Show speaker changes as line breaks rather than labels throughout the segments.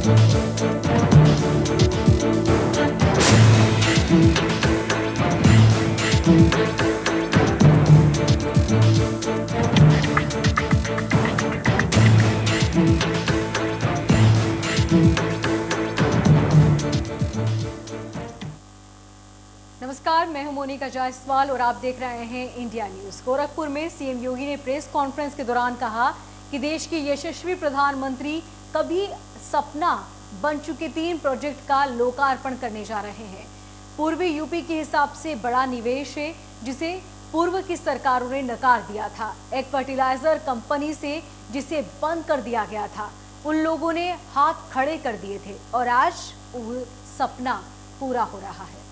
नमस्कार, मैं हूं मोनिका जायसवाल और आप देख रहे हैं इंडिया न्यूज। गोरखपुर में सीएम योगी ने प्रेस कॉन्फ्रेंस के दौरान कहा कि देश के यशस्वी प्रधानमंत्री कभी सपना बन चुके 3 प्रोजेक्ट का लोकार्पण करने जा रहे हैं। पूर्वी यूपी के हिसाब से बड़ा निवेश है जिसे पूर्व की सरकारों ने नकार दिया था। एक फर्टिलाइजर कंपनी से जिसे बंद कर दिया गया था, उन लोगों ने हाथ खड़े कर दिए थे और आज वो सपना पूरा हो रहा है।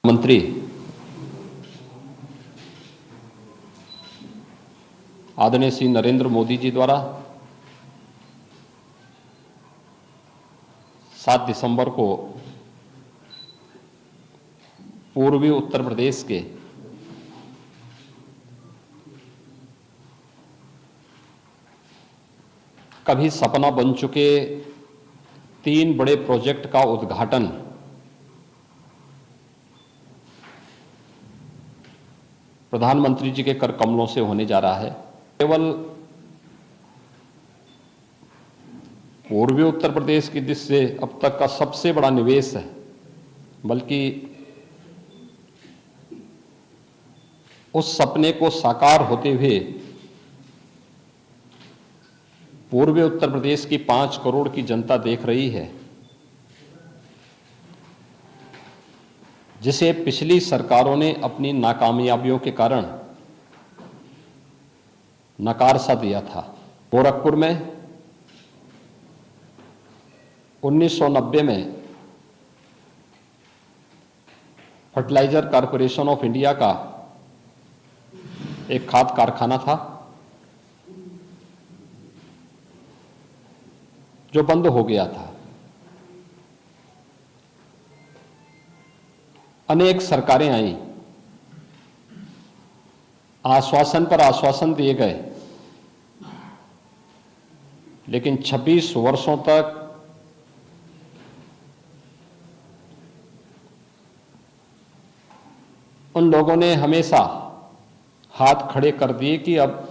मंत्री आदरणीय श्री नरेंद्र मोदी जी द्वारा 7 दिसंबर को पूर्वी उत्तर प्रदेश के कभी सपना बन चुके 3 बड़े प्रोजेक्ट का उद्घाटन प्रधानमंत्री जी के कर कमलों से होने जा रहा है। केवल पूर्वी उत्तर प्रदेश की दृष्टि से अब तक का सबसे बड़ा निवेश है, बल्कि उस सपने को साकार होते हुए पूर्वी उत्तर प्रदेश की 5 करोड़ की जनता देख रही है, जिसे पिछली सरकारों ने अपनी नाकामयाबियों के कारण नकार सा दिया था। गोरखपुर में 1990 में फर्टिलाइजर कॉरपोरेशन ऑफ इंडिया का एक खाद कारखाना था जो बंद हो गया था। अनेक सरकारें आईं, आश्वासन पर आश्वासन दिए गए, लेकिन 26 वर्षों तक उन लोगों ने हमेशा हाथ खड़े कर दिए कि अब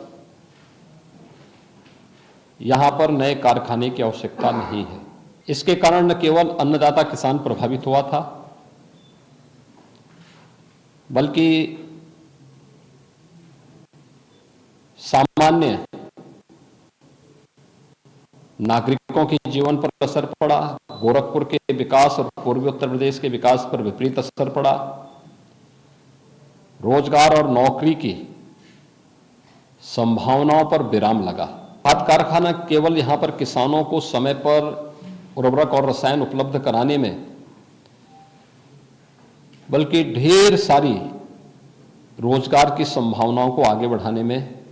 यहां पर नए कारखाने की आवश्यकता नहीं है। इसके कारण न केवल अन्नदाता किसान प्रभावित हुआ था, बल्कि सामान्य नागरिकों के जीवन पर असर पड़ा। गोरखपुर के विकास और पूर्वी उत्तर प्रदेश के विकास पर विपरीत असर पड़ा। रोजगार और नौकरी की संभावनाओं पर विराम लगा। खाद कारखाना केवल यहां पर किसानों को समय पर उर्वरक और रसायन उपलब्ध कराने में, बल्कि ढेर सारी रोजगार की संभावनाओं को आगे बढ़ाने में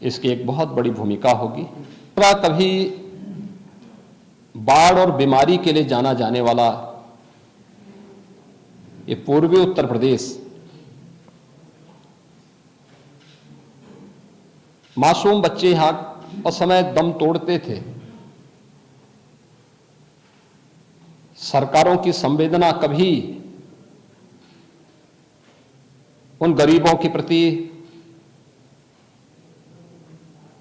इसकी एक बहुत बड़ी भूमिका होगी। कभी बाढ़ और बीमारी के लिए जाना जाने वाला ये पूर्वी उत्तर प्रदेश मासूम बच्चे यहां असमय दम तोड़ते थे। सरकारों की संवेदना कभी उन गरीबों के प्रति,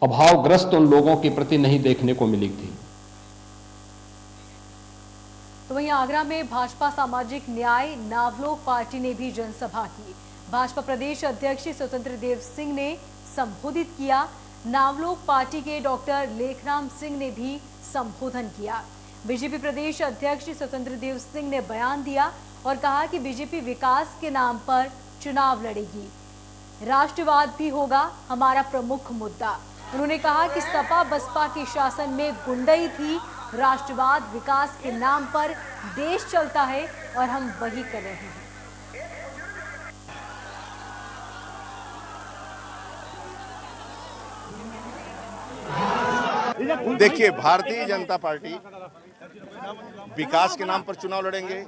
अभावग्रस्त उन लोगों के प्रति नहीं देखने को मिली थी।
तो वहीं आगरा में भाजपा सामाजिक न्याय नावलोक पार्टी ने भी जनसभा की। भाजपा प्रदेश अध्यक्ष स्वतंत्र देव सिंह ने संबोधित किया। नावलोक पार्टी के डॉक्टर लेखराम सिंह ने भी संबोधन किया। बीजेपी प्रदेश अध्यक्ष स्वतंत्र देव सिंह ने बयान दिया और कहा कि बीजेपी विकास के नाम पर चुनाव लड़ेगी, राष्ट्रवाद भी होगा हमारा प्रमुख मुद्दा। उन्होंने कहा कि सपा बसपा के शासन में गुंडई थी, राष्ट्रवाद विकास के नाम पर देश चलता है और हम वही कर रहे हैं।
देखिए, भारतीय जनता पार्टी विकास के नाम पर चुनाव लड़ेंगे,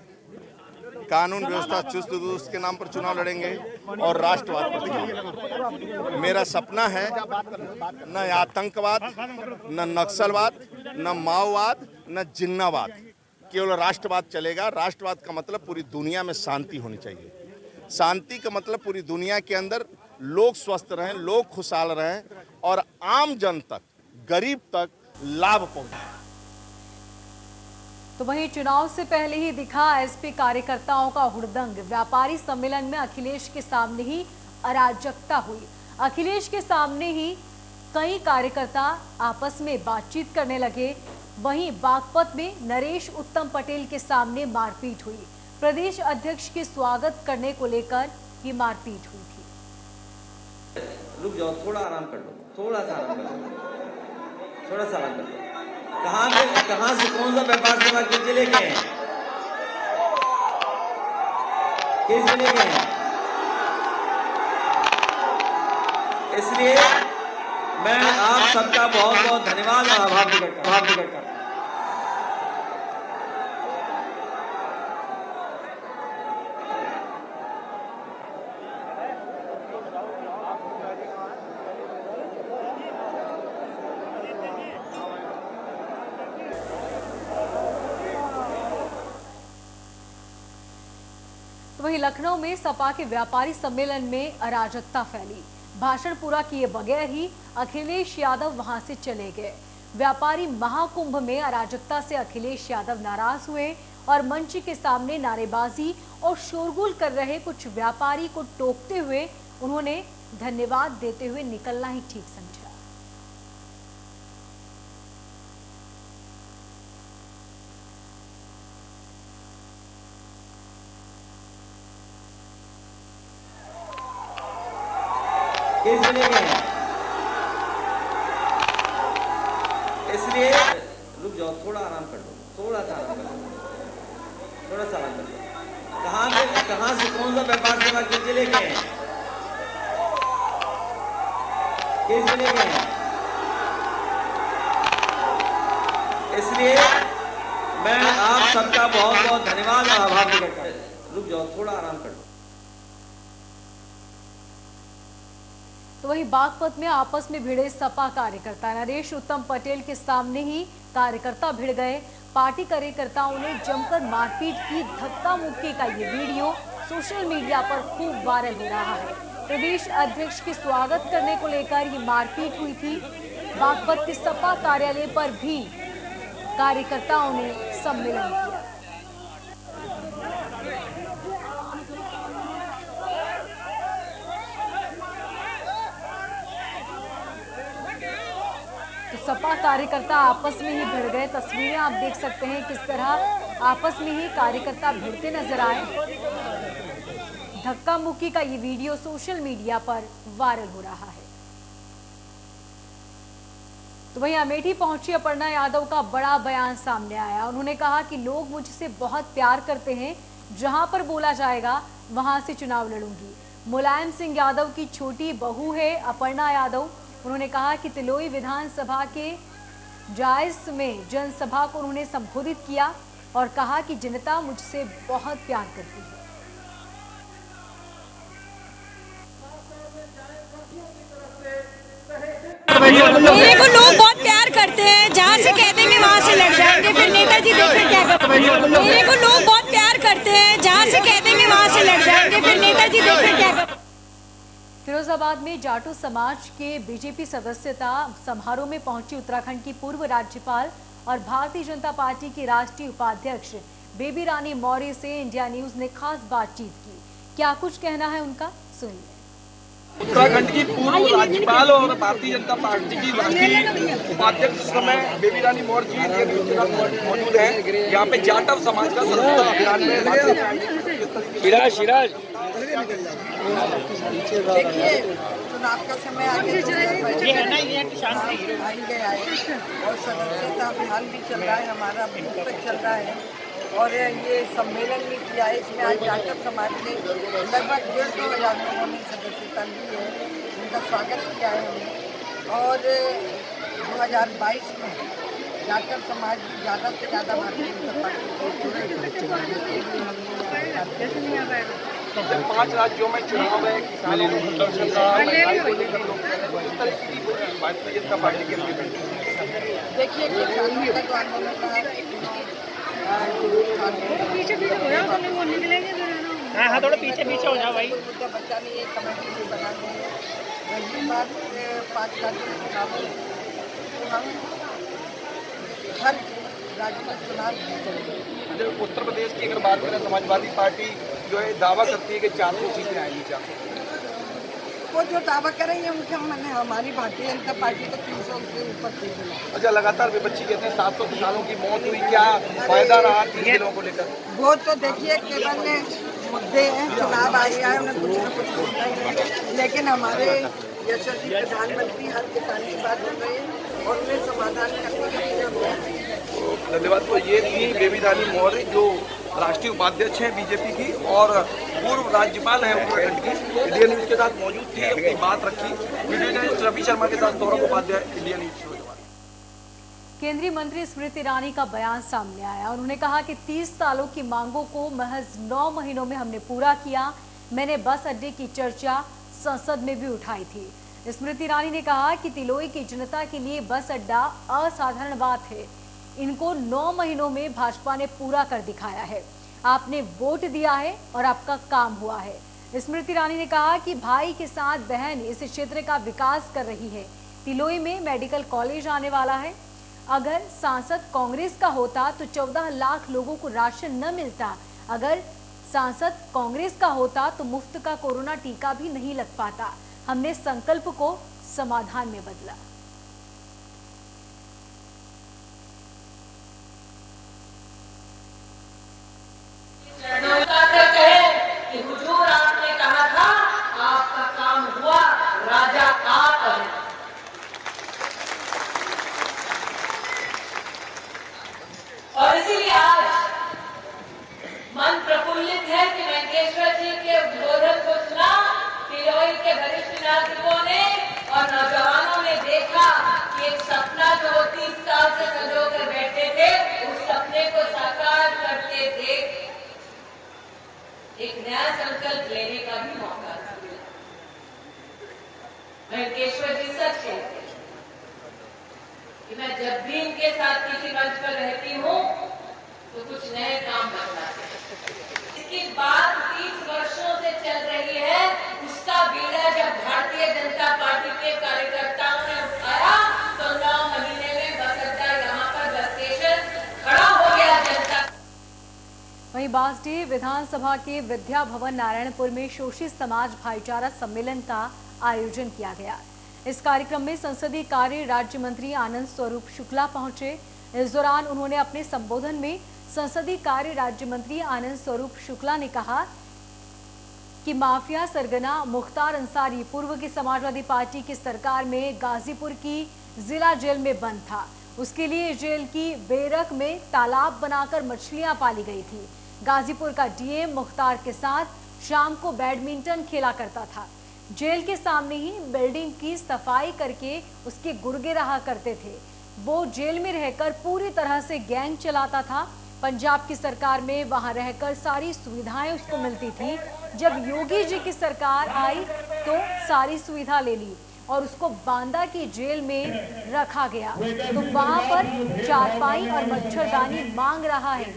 कानून व्यवस्था चुस्त दुरुस्त के नाम पर चुनाव लड़ेंगे और राष्ट्रवाद पर लड़ेंगे। मेरा सपना है न आतंकवाद, न नक्सलवाद, न माओवाद, न जिन्नावाद, केवल राष्ट्रवाद चलेगा। राष्ट्रवाद का मतलब पूरी दुनिया में शांति होनी चाहिए। शांति का मतलब पूरी दुनिया के अंदर लोग स्वस्थ रहें, लोग खुशहाल रहें और आम जन तक, गरीब तक लाभ पहुंचे।
तो वहीं चुनाव से पहले ही दिखा एसपी कार्यकर्ताओं का हुड़दंग। व्यापारी सम्मेलन में अखिलेश के सामने ही अराजकता हुई। अखिलेश के सामने ही कई कार्यकर्ता आपस में बातचीत करने लगे। वहीं बागपत में नरेश उत्तम पटेल के सामने मारपीट हुई। प्रदेश अध्यक्ष के स्वागत करने को लेकर ये मारपीट हुई थी।
रुक जाओ, थोड़ा आराम कर लो, थोड़ा सा आराम कर लो, थोड़ा सा आराम कर लो। कहाँ से कौन सा व्यापार सभा किस जिले के हैं? किस जिले के हैं? इसलिए मैं आप सबका बहुत बहुत धन्यवाद और आभार प्रकट करता हूं।
वहीं लखनऊ में सपा के व्यापारी सम्मेलन में अराजकता फैली। भाषण पूरा किए बगैर ही अखिलेश यादव वहां से चले गए। व्यापारी महाकुंभ में अराजकता से अखिलेश यादव नाराज हुए और मंच के सामने नारेबाजी और शोरगुल कर रहे कुछ व्यापारी को टोकते हुए उन्होंने धन्यवाद देते हुए निकलना ही ठीक समझा।
किस जिले के हैं? इसलिए रुक जाओ, थोड़ा आराम कर लो, थोड़ा सा आराम कर लो, थोड़ा सा आराम कर लो। कहाँ से कौन सा व्यापार सभा किस जिले के हैं? किस जिले के हैं? इसलिए मैं आप सबका बहुत बहुत धन्यवाद और आभार प्रकट करता हूं। रुक जाओ, थोड़ा आराम कर लो।
तो वहीं बागपत में आपस में भिड़े सपा कार्यकर्ता नरेश उत्तम पटेल के सामने ही कार्यकर्ता भिड़ गए। पार्टी कार्यकर्ताओं ने जमकर मारपीट की। धक्का मुक्की का ये वीडियो सोशल मीडिया पर खूब वायरल हो रहा है। प्रदेश अध्यक्ष के स्वागत करने को लेकर ये मारपीट हुई थी। बागपत के सपा कार्यालय पर भी कार्यकर्ताओं ने सम्मेलन किया। तो सपा कार्यकर्ता आपस में ही भिड़ गए। तस्वीरें आप देख सकते हैं किस तरह आपस में ही कार्यकर्ता भिड़ते नजर आए। धक्का मुक्की का ये वीडियो सोशल मीडिया पर वायरल हो रहा है। तो वहीं अमेठी पहुंची अपर्णा यादव का बड़ा बयान सामने आया। उन्होंने कहा कि लोग मुझसे बहुत प्यार करते हैं, जहां पर बोला जाएगा वहां से चुनाव लड़ूंगी। मुलायम सिंह यादव की छोटी बहू है अपर्णा यादव। उन्होंने कहा कि तिलोई विधानसभा के जायस में जनसभा को उन्होंने संबोधित किया और कहा कि जनता मुझसे बहुत प्यार करती है।
मेरे को लोग बहुत प्यार करते हैं, जहाँ से कह देंगे वहाँ से लड़ जाएंगे। फिर नेताजी देखिए क्या करते हैं। मेरे को लोग बहुत प्यार करते हैं, जहाँ से कह देंगे वहाँ से लड़ जाएंगे। फिर नेताजी देखिए क्या करते हैं।
फिरोजाबाद में जाटो समाज के बीजेपी सदस्यता समारोह में पहुंची उत्तराखंड की पूर्व राज्यपाल और भारतीय जनता पार्टी की राष्ट्रीय उपाध्यक्ष बेबी रानी मौर्य से इंडिया न्यूज ने खास बातचीत की। क्या कुछ कहना है उनका, सुनिए।
उत्तराखंड की पूर्व राज्यपाल और भारतीय जनता पार्टी की राष्ट्रीय उपाध्यक्ष इस समय बेबी रानी मौर्य जी मौजूद है। यहाँ पे जाटव समाज का सदस्यता अभियान में शिराज
देखिए, चुनाव का समय आगे और सदस्यता अभियान भी चल रहा है, हमारा बूथ तक चल रहा है और ये सम्मेलन भी किया है। इसमें आज जाटव समाज ने लगभग 1,500 लोगों ने सदस्यता ली है। उनका स्वागत किया है हमने और 2022 में जाटव समाज भी ज़्यादा से ज़्यादा भारतीय जनता पार्टी
जब 5 राज्यों में चुनाव है, किसानों को प्रदर्शन का महंगाई को लेकर लोग कह रहे हैं, किस तरह की भारतीय जनता पार्टी के लिए
देखिए किसानों का जो आंदोलन रहा
हाँ थोड़ा पीछे हो जाओ भाई।
मुद्दा बचाने ये कमेटी भी बना दी है। रही बात 5 राज्यों में चुनाव है, तो हम हर राज्य में चुनाव जीतेंगे।
उत्तर प्रदेश की अगर बात करें, समाजवादी पार्टी जो है दावा करती है कि 400 सीटें आएंगी। 400
वो जो दावा करेंगे उनके हमारी भारतीय जनता पार्टी को 300 से ऊपर सीटें।
अच्छा, लगातार विपक्षी कहते हैं 700 किसानों की मौत हुई, क्या फायदा रहा 3 जिलों को लेकर?
वो तो देखिए केवल मुद्दे हैं, चुनाव आ गया है, उन्हें कुछ न कुछ होता ही है। लेकिन हमारे यशस्वी प्रधानमंत्री हर किसान की बात कर रहे हैं और उन्हें समाधान करने के लिए
धन्यवाद। तो ये थी बेबी रानी मौर्य जो राष्ट्रीय उपाध्यक्ष हैं बीजेपी की और पूर्व राज्यपाल हैं उत्तराखंड की। इंडिया न्यूज के साथ मौजूद थी, अपनी बात रखी। वीडियो जर्नलिस्ट रवि शर्मा के साथ सौरभ उपाध्याय, इंडिया न्यूज।
केंद्रीय मंत्री स्मृति ईरानी का बयान सामने आया। उन्होंने कहा कि 30 सालों की मांगों को महज 9 महीनों में हमने पूरा किया। मैंने बस अड्डे की चर्चा संसद में भी उठाई थी। स्मृति ईरानी ने कहा कि तिलोई की जनता के लिए बस अड्डा असाधारण बात है। इनको 9 महीनों में भाजपा ने पूरा कर दिखाया है। आपने वोट दिया है और आपका काम हुआ है। स्मृति ईरानी ने कहा कि भाई के साथ बहन इस क्षेत्र का विकास कर रही है। तिलोई में मेडिकल कॉलेज आने वाला है। अगर सांसद कांग्रेस का होता तो 14 लाख लोगों को राशन न मिलता। अगर सांसद कांग्रेस का होता तो मुफ्त का कोरोना टीका भी नहीं लग पाता। हमने संकल्प को समाधान में बदला।
कि हुजूर आपने कहा था आपका काम हुआ, राजा आप हैं। और इसीलिए आज मन प्रफुल्लित है कि वेंकटेश्वर जी के उद्बोधन को सुना। तिलोई के वरिष्ठ नागरिकों ने और नौजवानों ने देखा कि एक सपना जो 30 साल से सजो कर बैठे थे, उस सपने को साकार करते देख एक नया संकल्प लेने का भी मौका मिला। वेंकटेश्वर जी सच कहते हैं कि मैं जब भी इनके साथ किसी मंच पर रहती हूँ तो कुछ नए काम बनाते हैं। इसकी बात 30 वर्षों से चल रही है। उसका बीड़ा जब भारतीय जनता पार्टी के कार्यकर्ताओं ने उठाया तो 9 महीने में बस अड्डा यहाँ पर बस स्टेशन खड़ा हो गया। जनता
वहीं बांसडीह विधानसभा के विद्या भवन नारायणपुर में शोषित समाज भाईचारा सम्मेलन का आयोजन किया गया। इस कार्यक्रम में संसदीय कार्य राज्य मंत्री आनंद स्वरूप शुक्ला पहुंचे। इस दौरान उन्होंने अपने संबोधन में संसदीय कार्य राज्य मंत्री आनंद स्वरूप शुक्ला ने कहा कि माफिया सरगना मुख्तार अंसारी पूर्व की समाजवादी पार्टी की सरकार में गाजीपुर की जिला जेल में बंद था। उसके लिए जेल की बेरक में तालाब बनाकर मछलियां पाली गई थी। गाजीपुर का डीएम मुख्तार के साथ शाम को बैडमिंटन खेला करता था। जेल के सामने ही बिल्डिंग की सफाई करके उसके गुर्गे रहा करते थे। वो जेल में रहकर पूरी तरह से गैंग चलाता था। पंजाब की सरकार में वहां रहकर सारी सुविधाएं उसको मिलती थी। जब योगी जी की सरकार आई तो सारी सुविधा ले ली और उसको बांदा की जेल में रखा गया। तो वहां पर चारपाई और मच्छरदानी मांग रहा है,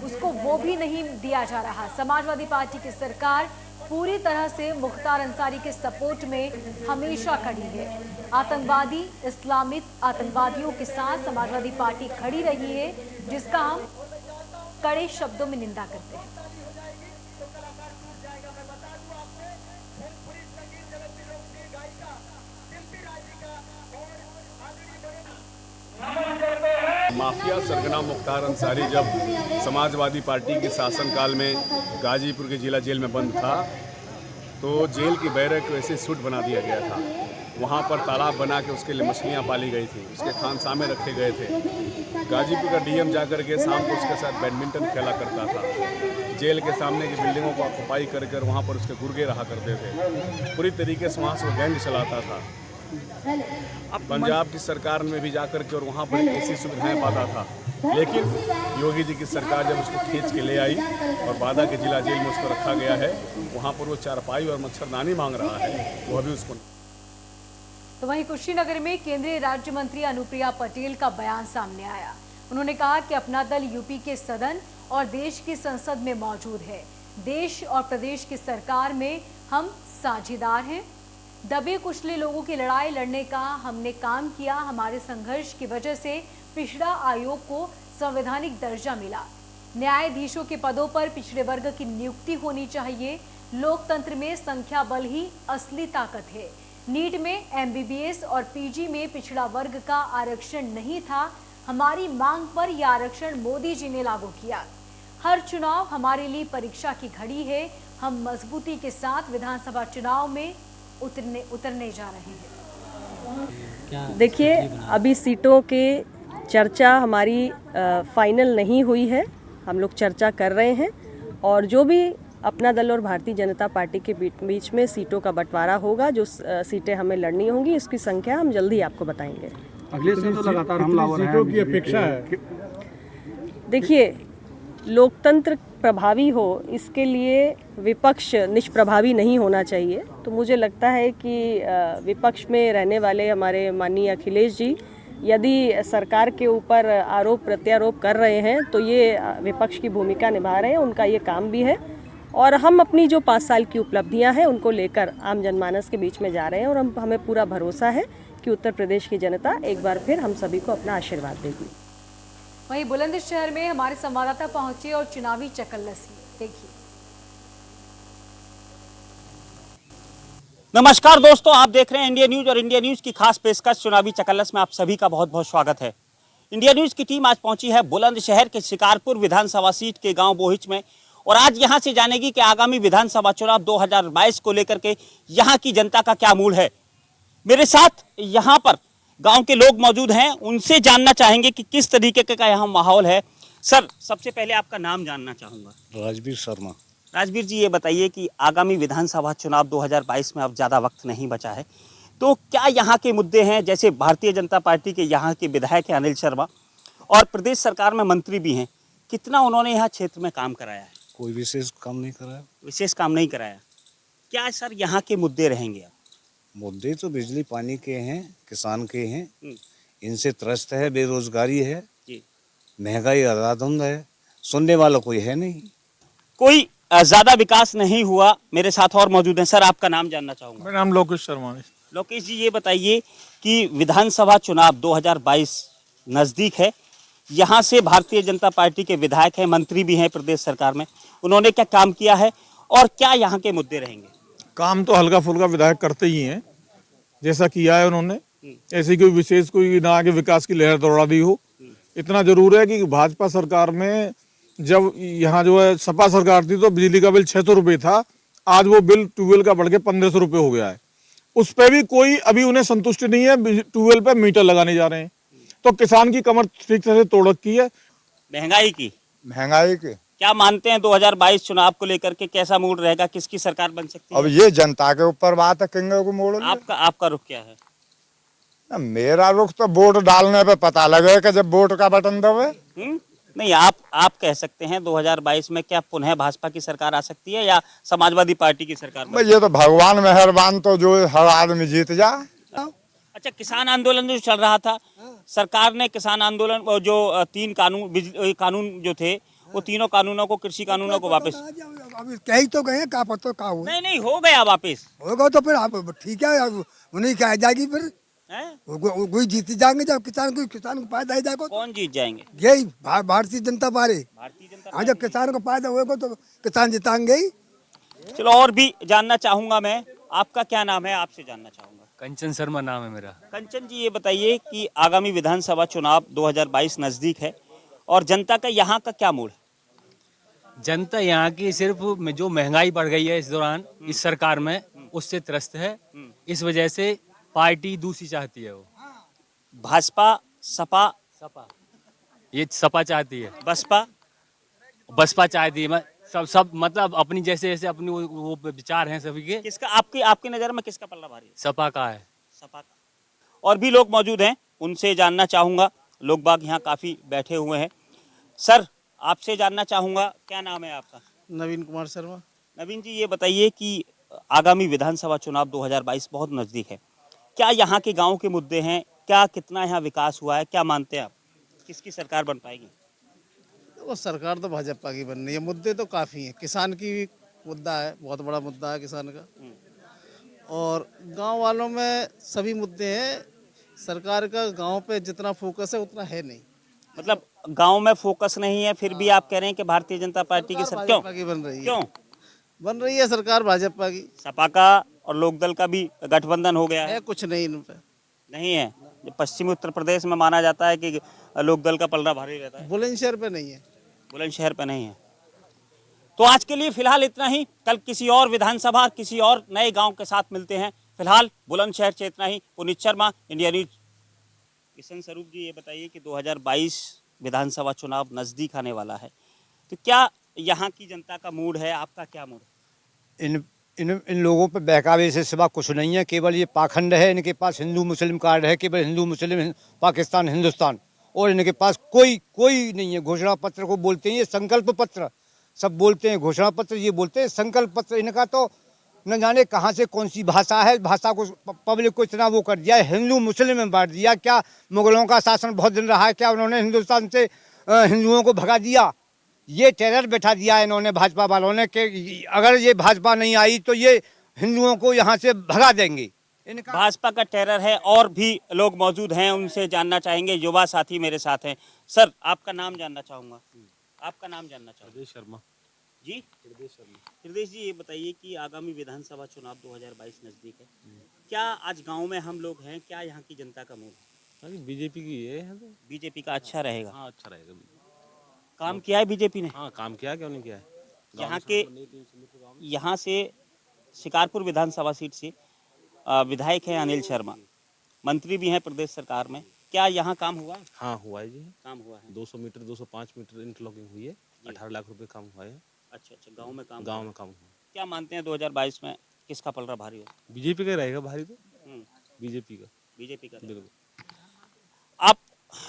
उसको वो भी नहीं दिया जा रहा। समाजवादी पार्टी की सरकार पूरी तरह से मुख्तार अंसारी के सपोर्ट में हमेशा खड़ी है। आतंकवादी इस्लामिक आतंकवादियों के साथ समाजवादी पार्टी खड़ी रही है, जिसका हम कड़े शब्दों में निंदा करते हैं।
माफिया सरगना मुख्तार अंसारी जब समाजवादी पार्टी के शासनकाल में गाजीपुर के जिला जेल में बंद था तो जेल की बैरक वैसे सूट बना दिया गया था। वहाँ पर तालाब बना के उसके लिए मछलियाँ पाली गई थी, उसके खानसामे रखे गए थे। गाजीपुर का डीएम जाकर के शाम को उसके साथ बैडमिंटन खेला करता था। जेल के सामने की बिल्डिंगों को ऑक्युपाई कर वहाँ पर उसके गुर्गे रहा करते थे। पूरी तरीके से वहाँ से वो गैंग चलाता था। पंजाब की सरकार में भी जाकर के और वहाँ पर ऐसी सुविधाएं पाता था, लेकिन योगी जी की सरकार जब उसको खींच के ले आई और बादा के जिला जेल में उसको रखा गया है, वहाँ पर वो चारपाई और मच्छरदानी मांग रहा है, वो अभी उसको।
तो वहीं कुशीनगर में केंद्रीय राज्य मंत्री अनुप्रिया पटेल का बयान सामने आया। उन्होंने कहा कि अपना दल यूपी के सदन और देश की संसद में मौजूद है। देश और प्रदेश की सरकार में हम साझेदार हैं। दबे कुचले लोगों की लड़ाई लड़ने का हमने काम किया। हमारे संघर्ष की वजह से पिछड़ा आयोग को संवैधानिक दर्जा मिला। न्यायाधीशों के पदों पर पिछड़े वर्ग की नियुक्ति होनी चाहिए। लोकतंत्र में संख्या बल ही असली ताकत है। नीट में एमबीबीएस और पीजी में पिछड़ा वर्ग का आरक्षण नहीं था। हमारी मांग पर यह आरक्षण मोदी जी ने लागू किया। हर चुनाव हमारे लिए परीक्षा की घड़ी है। हम मजबूती के साथ विधानसभा चुनाव में उतरने जा रहे हैं।
देखिए, अभी सीटों के चर्चा हमारी फाइनल नहीं हुई है। हम लोग चर्चा कर रहे हैं और जो भी अपना दल और भारतीय जनता पार्टी के बीच में सीटों का बंटवारा होगा, जो सीटें हमें लड़नी होंगी, उसकी संख्या हम जल्दी आपको बताएंगे।
अगले दिन तो लगातार सीटों की अपेक्षा है।
देखिए, लोकतंत्र प्रभावी हो, इसके लिए विपक्ष निष्प्रभावी नहीं होना चाहिए। तो मुझे लगता है कि विपक्ष में रहने वाले हमारे माननीय अखिलेश जी यदि सरकार के ऊपर आरोप प्रत्यारोप कर रहे हैं तो ये विपक्ष की भूमिका निभा रहे हैं, उनका ये काम भी है। और हम अपनी जो 5 साल की उपलब्धियां हैं उनको लेकर आम जनमानस के बीच में जा रहे हैं और हमें पूरा भरोसा है कि उत्तर प्रदेश की जनता एक बार फिर हम सभी को अपना आशीर्वाद देगी।
वहीं बुलंदशहर में हमारे संवाददाता पहुंचे और चुनावी चकल्लस देखिए।
नमस्कार दोस्तों, आप देख रहे हैं इंडिया न्यूज और इंडिया न्यूज की खास पेशकश चुनावी चकल्लस में आप सभी का बहुत बहुत स्वागत है। इंडिया न्यूज की टीम आज पहुंची है बुलंदशहर के शिकारपुर विधानसभा सीट के गांव बोहिच में और आज यहां से जानेगी कि आगामी विधानसभा चुनाव 2022 को लेकर के यहां की जनता का क्या मूड है। मेरे साथ यहां पर गांव के लोग मौजूद हैं, उनसे जानना चाहेंगे कि किस तरीके का यहाँ माहौल है। सर, सबसे पहले आपका नाम जानना चाहूँगा।
राजवीर शर्मा।
राजवीर जी, ये बताइए कि आगामी विधानसभा चुनाव 2022 में अब ज़्यादा वक्त नहीं बचा है, तो क्या यहाँ के मुद्दे हैं? जैसे भारतीय जनता पार्टी के यहाँ के विधायक हैं अनिल शर्मा और प्रदेश सरकार में मंत्री भी हैं, कितना उन्होंने यहाँ क्षेत्र में काम कराया है?
कोई विशेष काम नहीं कराया।
विशेष काम नहीं कराया। क्या सर यहाँ के मुद्दे रहेंगे?
मुद्दे तो बिजली पानी के हैं, किसान के हैं, इनसे त्रस्त है, बेरोजगारी है, महंगाई अंधाधुंध है, सुनने वाला कोई है नहीं।
कोई ज्यादा विकास नहीं हुआ। मेरे साथ और मौजूद हैं। सर, आपका नाम जानना चाहूंगा।
मेरा नाम लोकेश शर्मा है।
लोकेश जी, ये बताइए कि विधानसभा चुनाव 2022 नजदीक है, यहाँ से भारतीय जनता पार्टी के विधायक हैं, मंत्री भी हैं प्रदेश सरकार में, उन्होंने क्या काम किया है और क्या यहाँ के मुद्दे रहेंगे?
काम तो हल्का फुल्का विधायक करते ही हैं, जैसा किया है उन्होंने। ऐसी कोई विशेष कोई ना आगे विकास की लहर दौड़ा दी हो। इतना जरूर है कि भाजपा सरकार में जब यहाँ जो है सपा सरकार थी तो बिजली का बिल 600 रुपये था, आज वो बिल ट्यूबवेल का बढ़ के 1500 रुपये हो गया है। उस पर भी कोई अभी उन्हें संतुष्टि नहीं है। ट्यूबवेल पे मीटर लगाने जा रहे हैं, तो किसान की कमर ठीक तरह से तोड़ रखी है।
महंगाई की क्या मानते हैं 2022 चुनाव को लेकर के कैसा मूड रहेगा? किसकी सरकार बन सकती है?
अब ये जनता के ऊपर बात है, किंग को मोड़।
आपका रुख क्या है?
मेरा रुख तो वोट डालने पे पता लगेगा जब वोट का बटन दबे।
नहीं, आप कह सकते हैं 2022 में क्या पुनः भाजपा की सरकार आ सकती है या समाजवादी पार्टी की सरकार?
ये तो भगवान मेहरबान, तो जो हर आदमी जीत जाए।
अच्छा, किसान आंदोलन जो चल रहा था, सरकार ने किसान आंदोलन जो 3 कानून जो थे, वो तीनों कानूनों को, कृषि कानूनों को वापस
कहीं तो गए, का पता का हो?
नहीं हो गया वापस।
होगा तो फिर आप ठीक है, उन्हें क्या जाएगी फिर? कोई जीत जाएंगे जब किसान को फायदा ही जाएगा।
कौन जीत जाएंगे?
यही भारतीय जनता पार्टी। हाँ, जब किसान को फायदा होगा तो किसान जिताएंगे ही।
चलो, और भी जानना चाहूंगा मैं। आपका क्या नाम है? आपसे जानना चाहूंगा।
कंचन शर्मा नाम है मेरा।
कंचन जी, ये बताइए कि आगामी विधानसभा चुनाव 2022 नजदीक है और जनता का यहाँ का क्या मूड?
जनता यहाँ की सिर्फ जो महंगाई बढ़ गई है इस दौरान इस सरकार में, उससे त्रस्त है। इस वजह से पार्टी दूसरी चाहती है। वो
भाजपा, सपा
ये सपा चाहती है,
बसपा
चाहती है। सब मतलब अपनी जैसे अपनी वो विचार हैं सभी के।
किसका आपकी नजर में किसका पल्ला भारी है?
सपा का है।
सपा का। और भी लोग मौजूद हैं, उनसे जानना चाहूँगा। लोग बाग यहाँ काफ़ी बैठे हुए हैं। सर, आपसे जानना चाहूँगा, क्या नाम है आपका?
नवीन कुमार शर्मा।
नवीन जी, ये बताइए कि आगामी विधानसभा चुनाव 2022 बहुत नज़दीक है। क्या यहाँ के गाँव के मुद्दे हैं? क्या कितना यहाँ विकास हुआ है? क्या मानते हैं आप, किसकी सरकार बन पाएगी?
वो सरकार तो भाजपा की बन रही है। मुद्दे तो काफ़ी हैं। किसान की भी मुद्दा है, बहुत बड़ा मुद्दा है किसान का। और गांव वालों में सभी मुद्दे हैं। सरकार का गांव पे जितना फोकस है उतना है नहीं।
मतलब गांव में फोकस नहीं है, फिर भी आप कह रहे हैं कि भारतीय जनता पार्टी की सरकार
भाजपा की बन रही है।
क्यों
बन रही है सरकार भाजपा की?
सपा का और लोकदल का भी गठबंधन हो गया है।
कुछ नहीं इन पे
नहीं है। पश्चिमी उत्तर प्रदेश में माना जाता है कि लोकदल का पलड़ा भारी रहता है।
बुलंदशहर पे नहीं है।
बुलंदशहर पे नहीं है। तो आज के लिए फिलहाल इतना ही। कल किसी और विधानसभा, किसी और नए गांव के साथ मिलते हैं। फिलहाल बुलंदशहर से इतना ही। Puneet Sharma, India news. किशन स्वरूप जी, ये बताइए कि 2022 विधानसभा चुनाव नजदीक आने वाला है, तो क्या यहाँ की जनता का मूड है? आपका क्या मूड है?
इन लोगों पे बहकावे से सिवा कुछ नहीं है। केवल ये पाखंड है। इनके पास हिंदू मुस्लिम कार्ड है, केवल हिंदू मुस्लिम, पाकिस्तान हिंदुस्तान, और इनके पास कोई नहीं है। घोषणा पत्र को बोलते हैं ये संकल्प पत्र, सब बोलते हैं घोषणा पत्र, ये बोलते हैं संकल्प पत्र। इनका तो न जाने कहाँ से कौन सी भाषा है, भाषा को पब्लिक को इतना वो कर दिया है, हिंदू मुस्लिम में बांट दिया। क्या मुगलों का शासन बहुत दिन रहा है? क्या उन्होंने हिंदुस्तान से हिंदुओं को भगा दिया? ये टेरर बैठा दिया है इन्होंने भाजपा वालों ने कि अगर ये भाजपा नहीं आई तो ये हिंदुओं को यहाँ से भगा देंगे।
भाजपा का टेरर है। और भी लोग मौजूद हैं, उनसे जानना चाहेंगे। युवा साथी मेरे साथ हैं। सर, आपका नाम जानना चाहूँगा। आपका नाम जानना चाहूँगा।
शर्मा
जी, हृदय जी, ये बताइए कि आगामी विधानसभा चुनाव 2022 नजदीक है। क्या आज गांव में हम लोग हैं, क्या यहाँ की जनता का मूड है?
बीजेपी की है।
बीजेपी का अच्छा रहेगा?
हाँ, अच्छा रहेगा।
काम किया है बीजेपी ने?
हाँ, काम किया, क्यों नहीं किया है।
यहाँ से शिकारपुर विधानसभा सीट से विधायक हैं अनिल शर्मा, मंत्री भी हैं प्रदेश सरकार में। क्या यहाँ काम हुआ है?
हाँ, हुआ है जी।
काम हुआ है।
200 मीटर 205 मीटर इंटरलॉकिंग हुई है। 18 लाख रुपए काम हुआ है।
अच्छा, गांव में काम
हुआ।
क्या मानते हैं 2022 में किसका पलड़ा भारी हो?
बीजेपी का रहेगा भारी। तो बीजेपी का
बिल्कुल। आप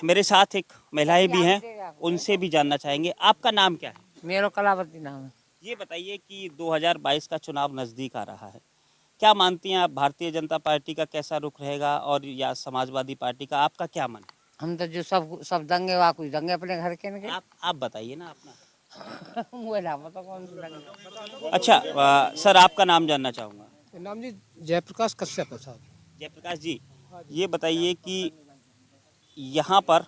मेरे साथ एक महिलाएं भी हैं, उनसे भी जानना चाहेंगे। आपका नाम क्या है?
मेरा कलावती नाम है।
ये बताइए कि 2022 का चुनाव नजदीक आ रहा है, क्या मानती हैं आप, भारतीय जनता पार्टी का कैसा रुख रहेगा और या समाजवादी पार्टी का? आपका क्या मन है?
हम तो जो सब दंगे वा कुछ दंगे अपने घर के।
आप बताइए ना अपना।
कौन सी दंगे?
अच्छा, सर, आपका नाम जानना चाहूँगा।
नाम जी जयप्रकाश कश्यप है साहब।
जयप्रकाश जी, ये बताइए कि यहाँ पर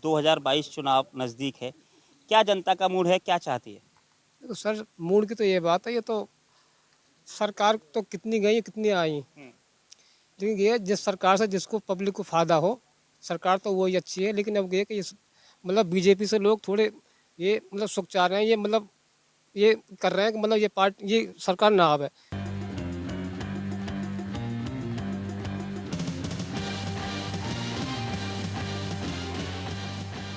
2022 चुनाव नज़दीक है, क्या जनता का मूड है, क्या चाहती है?
तो सर, मूड की तो ये बात है, ये तो सरकार तो कितनी गई कितनी आई, लेकिन ये जिस सरकार से जिसको पब्लिक को फ़ायदा हो, सरकार तो वही अच्छी है। लेकिन अब ये कि मतलब बीजेपी से लोग थोड़े ये मतलब सुख चाह रहे हैं, ये मतलब ये कर रहे हैं कि मतलब ये सरकार ना आवे।